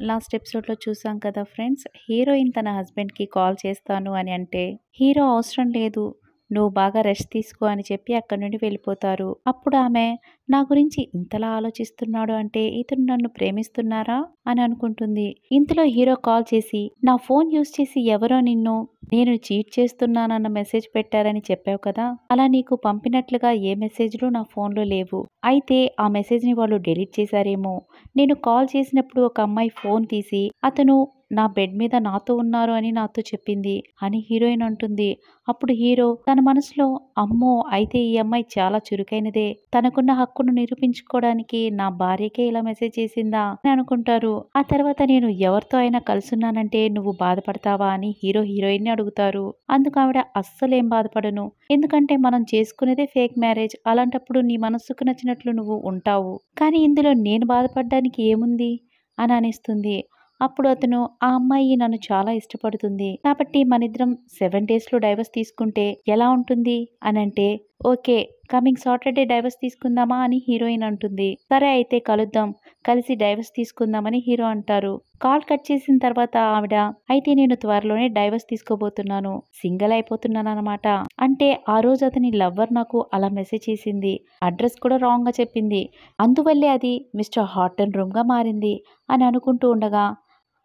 Last ఎపిసోడ్‌లో చూసాం కదా ఫ్రెండ్స్. హీరోయిన్ తన హస్బెండ్‌కి కాల్ చేస్తాను అని అంటే, హీరో అవసరం లేదు, నువ్వు బాగా రెస్ట్ తీసుకో అని చెప్పి అక్కడి నుండి వెళ్ళిపోతారు. అప్పుడు ఆమె నా గురించి ఇంతలా ఆలోచిస్తున్నాడు అంటే ఇతను నన్ను ప్రేమిస్తున్నారా అని అనుకుంటుంది. ఇంతలో హీరో కాల్ చేసి నా ఫోన్ యూజ్ చేసి ఎవరో నిన్ను నేను చీట్ చేస్తున్నానన్న మెసేజ్ పెట్టారని చెప్పావు కదా! అలా నీకు పంపినట్లుగా ఏ మెసేజ్‌లు నా ఫోన్‌లో లేవు. అయితే ఆ మెసేజ్‌ని వాళ్ళు డిలీట్ చేశారేమో. నేను కాల్ చేసినప్పుడు ఒక అమ్మాయి ఫోన్ తీసి అతను నా బెడ్ మీద నాతో ఉన్నారు అని నాతో చెప్పింది అని హీరోయిన్ అంటుంది. అప్పుడు హీరో తన మనసులో అమ్మో! అయితే ఈ అమ్మాయి చాలా చురుకైనదే. తనకున్న హక్కును నిరూపించుకోవడానికి నా భార్యకే ఇలా మెసేజ్ చేసిందా అని అనుకుంటారు. ఆ తర్వాత నేను ఎవరితో అయినా కలుసున్నానంటే నువ్వు బాధపడతావా అని హీరో హీరోయిన్‌ని అడుగుతారు. అందుకు ఆవిడ అస్సలేం బాధపడను. ఎందుకంటే మనం చేసుకునేదే ఫేక్ మ్యారేజ్. అలాంటప్పుడు నీ మనస్సుకు నచ్చినట్లు నువ్వు ఉంటావు. కానీ ఇందులో నేను బాధపడడానికి ఏముంది అని అనేస్తుంది. అప్పుడు అతను ఆ అమ్మాయి నన్ను చాలా ఇష్టపడుతుంది. కాబట్టి మనిద్దరం 7 డేస్‌లో డైవర్స్ తీసుకుంటే ఎలా ఉంటుంది అనంటే, ఓకే, కమింగ్ సాటర్‌డే డైవర్స్ తీసుకుందామా అని హీరోయిన్ అంటుంది. సరే అయితే కలుద్దాం. కలిసి డైవర్స్ తీసుకుందామని హీరో అంటారు. కాల్ కట్ చేసిన తర్వాత ఆవిడ అయితే నేను త్వరలోనే డైవర్స్ తీసుకోబోతున్నాను. సింగిల్ అయిపోతున్నానన్నమాట. అంటే ఆ రోజు అతని లవ్వర్ నాకు అలా మెసేజ్ చేసింది. అడ్రస్ కూడా రాంగ్‌గా చెప్పింది. అందువల్లే అది మిస్టర్ హార్టన్ రూమ్‌గా మారింది అని అనుకుంటూ ఉండగా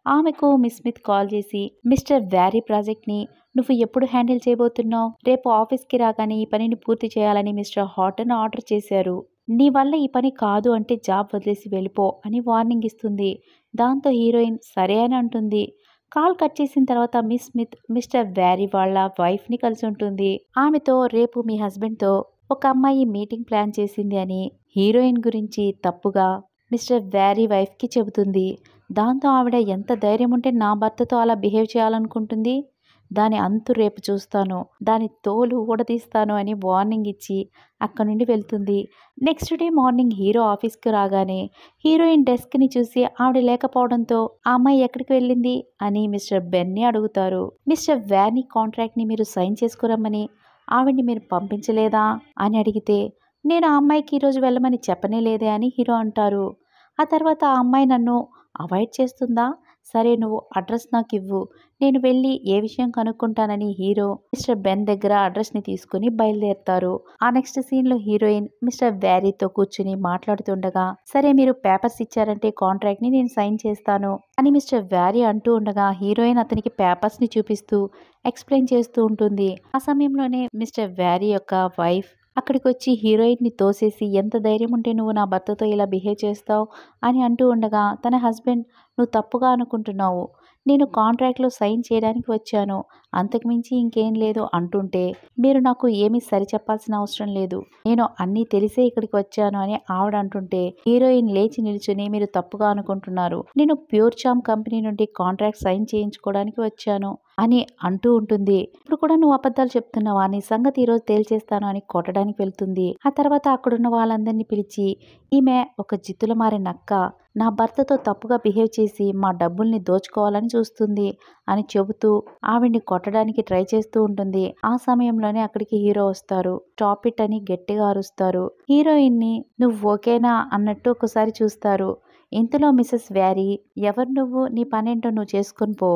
ఆమెకు మిస్ స్మిత్ కాల్ చేసి మిస్టర్ వ్యారీ ప్రాజెక్ట్‌ని నువ్వు ఎప్పుడు హ్యాండిల్ చేయబోతున్నావు? రేపు ఆఫీస్‌కి రాగానే ఈ పనిని పూర్తి చేయాలని మిస్టర్ హార్టన్ ఆర్డర్ చేశారు. నీ వల్ల ఈ పని కాదు అంటే జాబ్ వదిలేసి వెళ్ళిపో అని వార్నింగ్ ఇస్తుంది. దాంతో హీరోయిన్ సరే అని అంటుంది. కాల్ కట్ చేసిన తర్వాత మిస్ స్మిత్ మిస్టర్ వ్యారీ వాళ్ళ వైఫ్‌ని కలిసి ఉంటుంది. ఆమెతో రేపు మీ హస్బెండ్‌తో ఒక అమ్మాయి మీటింగ్ ప్లాన్ చేసింది అని హీరోయిన్ గురించి తప్పుగా మిస్టర్ వ్యారీ వైఫ్‌కి చెబుతుంది. దాంతో ఆవిడ ఎంత ధైర్యం ఉంటే నా భర్తతో అలా బిహేవ్ చేయాలనుకుంటుంది? దాని అంతు రేపు చూస్తాను. దాని తోలు ఊడదీస్తాను అని వార్నింగ్ ఇచ్చి అక్కడి నుండి వెళ్తుంది. నెక్స్ట్ డే మార్నింగ్ హీరో ఆఫీస్‌కి రాగానే హీరోయిన్ డెస్క్‌ని చూసి ఆవిడ లేకపోవడంతో ఆ అమ్మాయి ఎక్కడికి వెళ్ళింది అని మిస్టర్ బెన్‌ని అడుగుతారు. మిస్టర్ వ్యానీ కాంట్రాక్ట్‌ని మీరు సైన్ చేసుకురమ్మని ఆవిడ్ని మీరు పంపించలేదా అని అడిగితే నేను ఆ అమ్మాయికి ఈరోజు వెళ్ళమని చెప్పనే లేదే అని హీరో అంటారు. ఆ తర్వాత ఆ అమ్మాయి నన్ను అవాయిడ్ చేస్తుందా? సరే నువ్వు అడ్రస్ నాకివ్వు. నేను వెళ్ళి ఏ విషయం కనుక్కుంటానని హీరో మిస్టర్ బెన్ దగ్గర అడ్రస్‌ని తీసుకుని బయలుదేరతారు. ఆ నెక్స్ట్ సీన్‌లో హీరోయిన్ మిస్టర్ వ్యారీతో కూర్చుని మాట్లాడుతుండగా సరే మీరు పేపర్స్ ఇచ్చారంటే కాంట్రాక్ట్‌ని నేను సైన్ చేస్తాను అని మిస్టర్ వ్యారీ అంటూ ఉండగా హీరోయిన్ అతనికి పేపర్స్‌ని చూపిస్తూ ఎక్స్‌ప్లెయిన్ చేస్తూ ఉంటుంది. ఆ సమయంలోనే మిస్టర్ వ్యారీ యొక్క వైఫ్ అక్కడికొచ్చి హీరోయిన్‌ని తోసేసి ఎంత ధైర్యం ఉంటే నువ్వు నా భర్తతో ఇలా బిహేవ్ చేస్తావు అని అంటూ ఉండగా తన హస్బెండ్ నువ్వు తప్పుగా అనుకుంటున్నావు. నేను కాంట్రాక్ట్‌లో సైన్ చేయడానికి వచ్చాను. అంతకుమించి ఇంకేం లేదు అంటుంటే మీరు నాకు ఏమీ సరిచెప్పాల్సిన అవసరం లేదు. నేను అన్నీ తెలిసే ఇక్కడికి వచ్చాను అని ఆవిడ అంటుంటే హీరోయిన్ లేచి నిల్చుని మీరు తప్పుగా అనుకుంటున్నారు. నేను ప్యూర్ చార్మ్ కంపెనీ నుండి కాంట్రాక్ట్ సైన్ చేయించుకోవడానికి వచ్చాను అని అంటూ ఉంటుంది. ఇప్పుడు కూడా నువ్వు అబద్ధాలు చెప్తున్నావా? నీ సంగతి ఈరోజు తేల్చేస్తాను అని కొట్టడానికి వెళ్తుంది. ఆ తర్వాత అక్కడున్న వాళ్ళందరినీ పిలిచి ఈమె ఒక జిత్తుల మారే నక్క. నా భర్తతో తప్పుగా బిహేవ్ చేసి మా డబ్బుల్ని దోచుకోవాలని చూస్తుంది అని చెబుతూ ఆవిడ్ని కొట్టడానికి ట్రై చేస్తూ ఉంటుంది. ఆ సమయంలోనే అక్కడికి హీరో వస్తారు. స్టాప్ ఇట్ అని గట్టిగా అరుస్తారు. హీరోయిన్ని నువ్వు ఓకేనా అన్నట్టు ఒకసారి చూస్తారు. ఇంతలో మిసెస్ వ్యారీ ఎవరు నువ్వు? నీ పనేంటో నువ్వు చేసుకొని పో.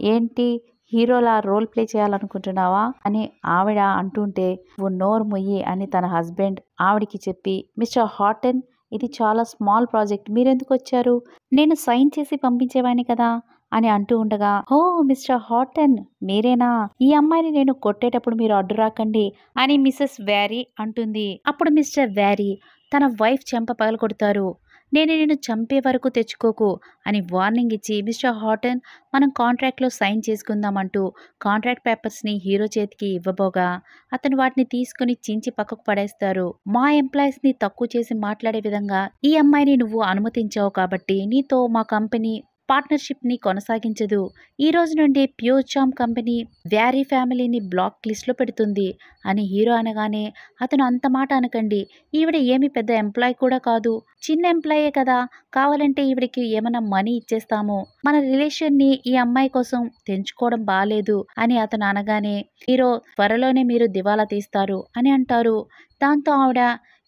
ఏంటి హీరోలా రోల్ ప్లే చేయాలనుకుంటున్నావా అని ఆవిడ అంటుంటే నువ్వు నోరు మొయ్యి అని తన హస్బెండ్ ఆవిడికి చెప్పి మిస్టర్ హార్టన్ ఇది చాలా స్మాల్ ప్రాజెక్ట్ మీరెందుకు వచ్చారు? నేను సైన్ చేసి పంపించేవాడిని కదా అని అంటూ ఉండగా ఓ మిస్టర్ హార్టన్ మీరేనా? ఈ అమ్మాయిని నేను కొట్టేటప్పుడు మీరు అడ్డు రాకండి అని మిసెస్ వ్యారీ అంటుంది. అప్పుడు మిస్టర్ వ్యారీ తన వైఫ్ చెంప పగలగొడతారు. నేను నిన్ను చంపే వరకు తెచ్చుకోకు అని వార్నింగ్ ఇచ్చి మిస్టర్ హార్టన్ మనం కాంట్రాక్ట్లో సైన్ చేసుకుందామంటూ కాంట్రాక్ట్ పేపర్స్ని హీరో చేతికి ఇవ్వబోగా అతను వాటిని తీసుకుని చించి పక్కకు పడేస్తారు. మా ఎంప్లాయీస్ని తక్కువ చేసి మాట్లాడే విధంగా ఈ అమ్మాయిని నువ్వు అనుమతించావు కాబట్టి నీతో మా కంపెనీ పార్ట్నర్షిప్ని కొనసాగించదు. ఈ రోజు నుండి ప్యూర్ చార్మ్ కంపెనీ వ్యారీ ఫ్యామిలీని బ్లాక్ లిస్ట్లో పెడుతుంది అని హీరో అనగానే అతను అంత మాట అనకండి, ఈవిడ ఏమి పెద్ద ఎంప్లాయ్ కూడా కాదు, చిన్న ఎంప్లాయే కదా, కావాలంటే ఈవిడికి ఏమైనా మనీ ఇచ్చేస్తాము, మన రిలేషన్ని ఈ అమ్మాయి కోసం తెంచుకోవడం బాలేదు అని అతను అనగానే హీరో త్వరలోనే మీరు దివాలా తీస్తారు అని అంటారు. దాంతో ఆవిడ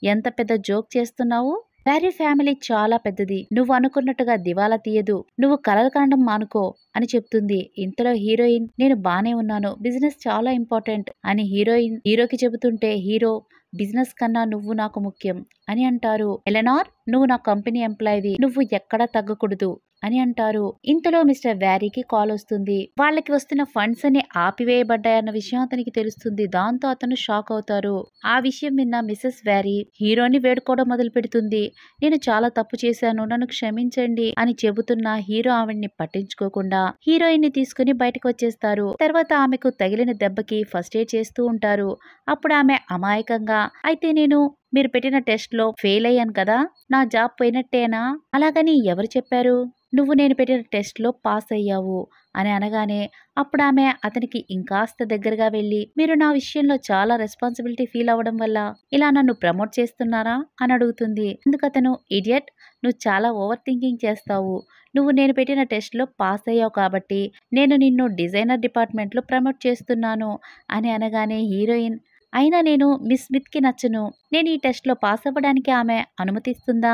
ఎంత పెద్ద జోక్ చేస్తున్నావు, వ్యారీ ఫ్యామిలీ చాలా పెద్దది. నువ్వు అనుకున్నట్టుగా దివాలా తీయదు. నువ్వు కలలు కనడం మానుకో అని చెప్తుంది. ఇంతలో హీరోయిన్ నేను బానే ఉన్నాను. బిజినెస్ చాలా ఇంపార్టెంట్ అని హీరోకి చెబుతుంటే హీరో బిజినెస్ కన్నా నువ్వు నాకు ముఖ్యం అని అంటారు. ఎలెనార్ నువ్వు నా కంపెనీ ఎంప్లాయీవి. నువ్వు ఎక్కడా తగ్గకూడదు అని అంటారు. ఇంతలో మిస్టర్ వ్యారీకి కాల్ వస్తుంది. వాళ్ళకి వస్తున్న ఫండ్స్ అన్ని ఆపివేయబడ్డాయన్న విషయం అతనికి తెలుస్తుంది. దాంతో అతను షాక్ అవుతారు. ఆ విషయం విన్న మిసెస్ వ్యారీ హీరోని వేడుకోవడం మొదలు పెడుతుంది. నేను చాలా తప్పు చేశాను, నన్ను క్షమించండి అని చెబుతున్న హీరో ఆవిడ్ని పట్టించుకోకుండా హీరోయిన్ ని తీసుకుని బయటకు వచ్చేస్తారు. తర్వాత ఆమెకు తగిలిన దెబ్బకి ఫస్ట్ ఎయిడ్ చేస్తూ ఉంటారు. అప్పుడు ఆమె అమాయకంగా అయితే మీరు పెట్టిన టెస్ట్ లో ఫెయిల్ అయ్యాను కదా, నా జాబ్ పోయినట్టేనా? అలాగని ఎవరు చెప్పారు? నువ్వు నేను పెట్టిన టెస్ట్ లో పాస్ అయ్యావు అని అనగానే అప్పుడు ఆమె అతనికి ఇంకాస్త దగ్గరగా వెళ్ళి మీరు నా విషయంలో చాలా రెస్పాన్సిబిలిటీ ఫీల్ అవ్వడం వల్ల ఇలా నన్ను ప్రమోట్ చేస్తున్నారా అని అడుగుతుంది. అందుకు అతను ఇడియట్, నువ్వు చాలా ఓవర్ థింకింగ్ చేస్తావు. నువ్వు నేను పెట్టిన టెస్ట్ లో పాస్ అయ్యావు కాబట్టి నేను నిన్ను డిజైనర్ డిపార్ట్మెంట్ లో ప్రమోట్ చేస్తున్నాను అని అనగానే హీరోయిన్ అయినా నేను మిస్ స్మిత్కి నచ్చను. నేను ఈ టెస్ట్లో పాస్ అవ్వడానికి ఆమె అనుమతిస్తుందా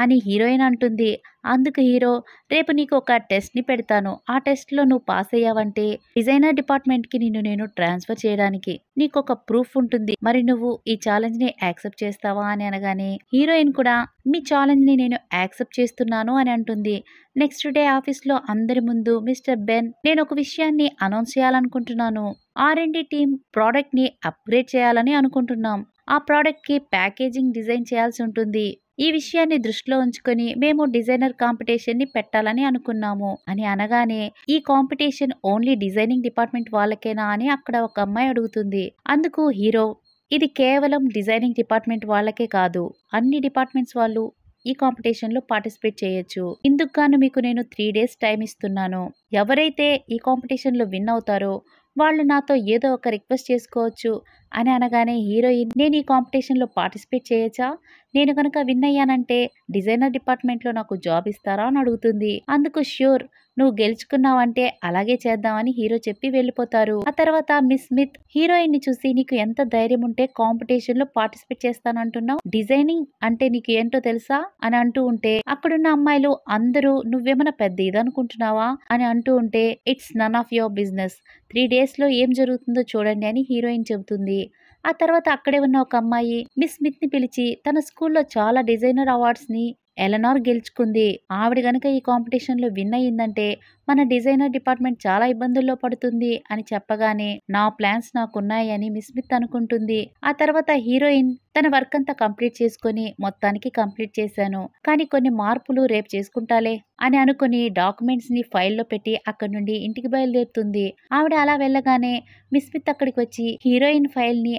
అని హీరోయిన్ అంటుంది. అందుకు హీరో రేపు నీకు ఒక టెస్ట్ని పెడతాను. ఆ టెస్ట్లో నువ్వు పాస్ అయ్యావంటే డిజైనర్ డిపార్ట్మెంట్కి నేను ట్రాన్స్ఫర్ చేయడానికి నీకు ఒక ప్రూఫ్ ఉంటుంది. మరి నువ్వు ఈ ఛాలెంజ్ని యాక్సెప్ట్ చేస్తావా అని అనగానే హీరోయిన్ కూడా మీ ఛాలెంజ్ని నేను యాక్సెప్ట్ చేస్తున్నాను అని అంటుంది. నెక్స్ట్ డే ఆఫీస్లో అందరి ముందు మిస్టర్ బెన్ నేను ఒక విషయాన్ని అనౌన్స్ చేయాలనుకుంటున్నాను. R&D టీం ప్రోడక్ట్ని అప్గ్రేడ్ చేయాలని అనుకుంటున్నాం. ఆ ప్రోడక్ట్కి ప్యాకేజింగ్ డిజైన్ చేయాల్సి ఉంటుంది. ఈ విషయాన్ని దృష్టిలో ఉంచుకొని మేము డిజైనర్ కాంపిటీషన్ని పెట్టాలని అనుకున్నాము అని అనగానే ఈ కాంపిటీషన్ ఓన్లీ డిజైనింగ్ డిపార్ట్మెంట్ వాళ్ళకేనా అని అక్కడ ఒక అమ్మాయి అడుగుతుంది. అందుకు హీరో ఇది కేవలం డిజైనింగ్ డిపార్ట్మెంట్ వాళ్ళకే కాదు, అన్ని డిపార్ట్మెంట్స్ వాళ్ళు ఈ కాంపిటీషన్లో పార్టిసిపేట్ చేయొచ్చు. ఇందుకు గాను మీకు నేను 3 days టైం ఇస్తున్నాను. ఎవరైతే ఈ కాంపిటీషన్లో విన్ అవుతారో వాళ్ళు నాతో ఏదో ఒక రిక్వెస్ట్ చేసుకోవచ్చు అని అనగానే హీరోయిన్ నేను ఈ కాంపిటీషన్లో పార్టిసిపేట్ చేయొచ్చా? నేను కనుక విన్ అయ్యానంటే డిజైనర్ డిపార్ట్మెంట్లో నాకు జాబ్ ఇస్తారా అని అడుగుతుంది. అందుకు ష్యూర్, నువ్వు గెలుచుకున్నావంటే అలాగే చేద్దామని హీరో చెప్పి వెళ్ళిపోతారు. ఆ తర్వాత మిస్ స్మిత్ హీరోయిన్ ని చూసి నీకు ఎంత ధైర్యం ఉంటే కాంపిటీషన్ లో పార్టిసిపేట్ చేస్తానంటున్నావు, డిజైనింగ్ అంటే నీకు ఏంటో తెలుసా అని అంటూ ఉంటే అక్కడున్న అమ్మాయిలు అందరూ నువ్వేమైనా పెద్ద ఇదనుకుంటున్నావా అని అంటూ ఉంటే it's none of your business, 3 days లో ఏం జరుగుతుందో చూడండి అని హీరోయిన్ చెబుతుంది. ఆ తర్వాత అక్కడే ఉన్న ఒక అమ్మాయి మిస్ స్మిత్ ని పిలిచి తన స్కూల్లో చాలా డిజైనర్ అవార్డ్స్ ని ఎలెనార్ గెలుచుకుంది. ఆవిడ గనుక ఈ కాంపిటీషన్లో విన్ అయ్యిందంటే మన డిజైనర్ డిపార్ట్మెంట్ చాలా ఇబ్బందుల్లో పడుతుంది అని చెప్పగానే నా ప్లాన్స్ నాకున్నాయి అని మిస్ స్మిత్ అనుకుంటుంది. ఆ తర్వాత హీరోయిన్ తన వర్క్ అంతా కంప్లీట్ చేసుకుని మొత్తానికి కంప్లీట్ చేశాను, కానీ కొన్ని మార్పులు రేపు చేసుకుంటాలే అని అనుకుని డాక్యుమెంట్స్ ని ఫైల్లో పెట్టి అక్కడి నుండి ఇంటికి బయలుదేరుతుంది. ఆవిడ అలా వెళ్ళగానే మిస్ స్మిత్ అక్కడికి వచ్చి హీరోయిన్ ఫైల్ ని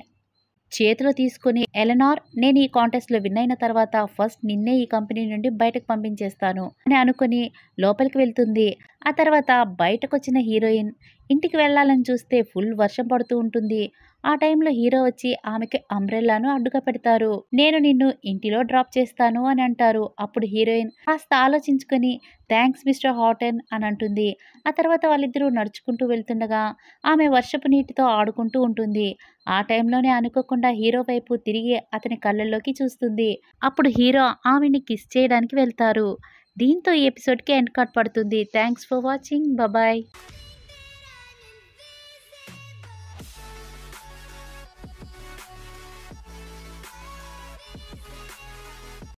చేతిలో తీసుకుని ఎలెనార్ నేను ఈ కాంటెస్ట్ లో విన్ అయిన తర్వాత ఫస్ట్ నిన్నే ఈ కంపెనీ నుండి బయటకు పంపించేస్తాను అని అనుకుని లోపలికి వెళ్తుంది. ఆ తర్వాత బయటకు వచ్చిన హీరోయిన్ ఇంటికి వెళ్ళాలని చూస్తే ఫుల్ వర్షం పడుతూ ఉంటుంది. ఆ టైంలో హీరో వచ్చి ఆమెకి అంబ్రెల్లాను అడ్డుగా పెడతారు. నేను నిన్ను ఇంటిలో డ్రాప్ చేస్తాను అని అంటారు. అప్పుడు హీరోయిన్ కాస్త ఆలోచించుకొని థ్యాంక్స్ మిస్టర్ హాటన్ అని అంటుంది. ఆ తర్వాత వాళ్ళిద్దరూ నడుచుకుంటూ వెళ్తుండగా ఆమె వర్షపు నీటితో ఆడుకుంటూ ఉంటుంది. ఆ టైంలోనే అనుకోకుండా హీరో వైపు తిరిగి అతని కళ్ళల్లోకి చూస్తుంది. అప్పుడు హీరో ఆమెని కిస్ చేయడానికి వెళ్తారు. దీంతో ఈ ఎపిసోడ్కి ఎండ్ కార్డ్ పడుతుంది. Thanks for watching. బాయ్.